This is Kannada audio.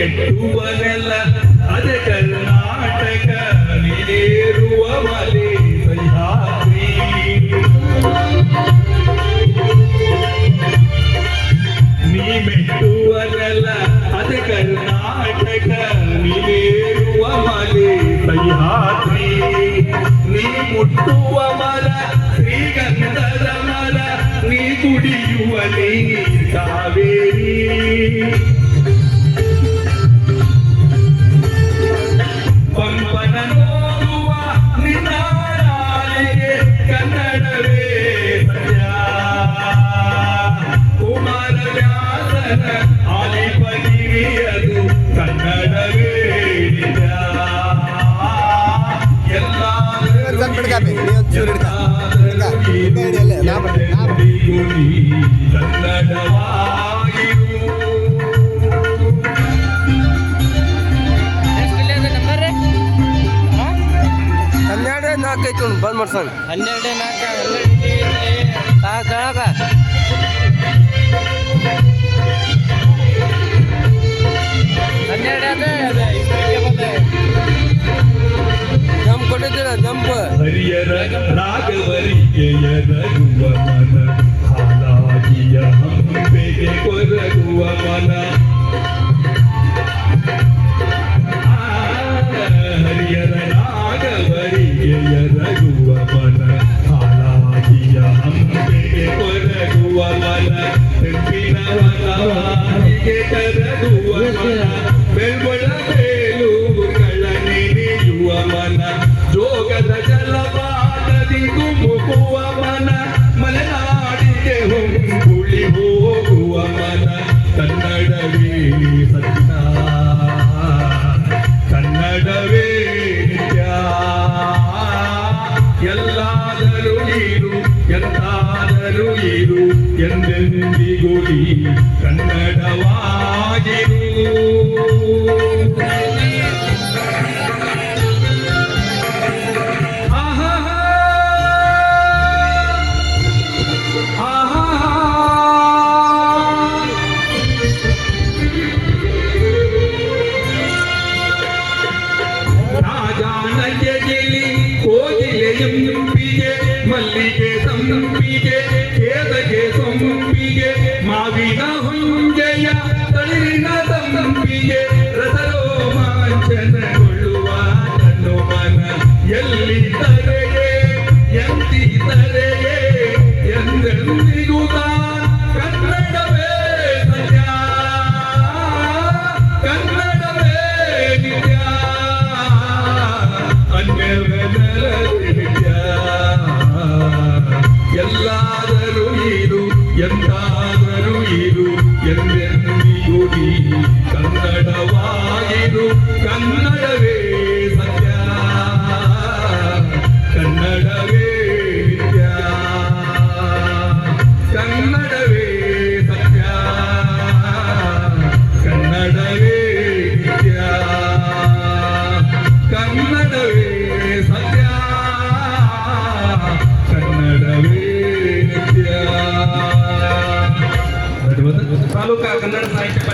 ಮೆಟ್ಟುವನೆಲ್ಲ ಅದೇ ಕರ್ನಾಟಕ ನೀನೇರುವ ಮಲೆ ಸಹ್ಯಾದ್ರಿ ನೀ ಮೆಟ್ಟುವನೆಲ್ಲ ಅದೇ ಕರ್ನಾಟಕ ನೀನೇರುವ ಮಲೆ ಸಹ್ಯಾದ್ರಿ ನೀ ಮುಟ್ಟುವ ಮರ ಶ್ರೀಗಂಧದ ಮರ ನೀ ಕುಡಿಯುವ ನೀರು ಕಾವೇರಿ ಪಂಪನ ನೋಡುವ ನಿನ್ನ ನಾಲಿಗೆ ಕನ್ನಡವೇ ಸತ್ಯ ಕುಮಾರವ್ಯಾಸನ ಆಲಿಪಗಿರಿಯದು ಕನ್ನಡವೇ ನಿಜ ಹನ್ನೆರಡು ನಾಲ್ಕೈತು ಬಂದ್ ಮಾಡ್ಸೋಣ 12 4 ದಮ್ ಕೊಟ್ಟಿದ್ದೀರ ದಂಪು ಹರಿಯರ ರಾಗವರಿಗೆಯ ನಗುವ ಮನ ಹಾಲಾಗಿಯ ಹಂಪೆಗೆ ಕೊರಗುವ ಮನ ಹರಿಯರ ರಾಗವರಿಗೆಯ ನಗುವ ಮನ ಹಾಲಾಗಿಯ ಹಂಪೆಗೆ ಕೊರಗುವ ಮನ ತೆಪ್ಪಿನವನಿಗೆ ಕರಗುವ ಮನ ಬೆಳ್ಬಳ ಬೇಲೂರುಗಳ ನೆನೆಯುವ ಮನ ಜೋಗದ ಜಲಪಾತದಿ ಧುಮುಕುವ ಮನ ಮಲೆನಾಡಿಗೆ ಹೊಂಗುಳಿ ಹೋಗುವ ಮನ ಕನ್ನಡವೇ ಸತ್ಯ ಕನ್ನಡವೇ ನಿತ್ಯ ಎಲ್ಲಾದರೂ ಇರು ಎಂತಾದರೂ ಇರು ಎಂದೆಂದಿಗೂ ಈ ಕನ್ನಡವಾಗಿರು ರಾಜಾನಗೆ ಗಿಳಿ ಕೋಗಿಲೆಯಂಪಿಗೆ ಮಲ್ಲಿಗೆ ಸಂಪಿಗೆ ಕೇದಗೆ ಸೊಂಪಿಗೆ ಮಾವಿನ ಹೊಂಗೆಯ ತಳಿರಿನ ತಂಪಿಗೆ ರಸರೋಮಾಂಚನಗೊಳ್ಳುವ ತನ್ನು ಮನ ಎಲ್ಲಿ ತರೆಯೇ ಎಂತಿ ತರೆಯೇ ಎಂದೆಂದಿಗೂ ಕನ್ನಡವೇ ಸತ್ಯ ಕನ್ನಡವೇ ನಿತ್ಯ ಎಲ್ಲಾದರೂ ಇರು ಎಂತಾದರೂ ಇರು ಎಂದೆಂದಿಗೂ ನೀ ಕನ್ನಡವಾಗಿರು ಕನ್ನಡವೇ ಸತ್ಯ ಕನ್ನಡವೇ ನಿತ್ಯ ಕನ್ನಡವೇ ಸತ್ಯ ಕನ್ನಡವೇ ನಿತ್ಯ ಕನ್ನಡವೇ ಸತ್ಯ ಕನ್ನಡವೇ ನಿತ್ಯ ತಾಲೂಕಾ ಕನ್ನಡ ಸಾಹಿತ್ಯ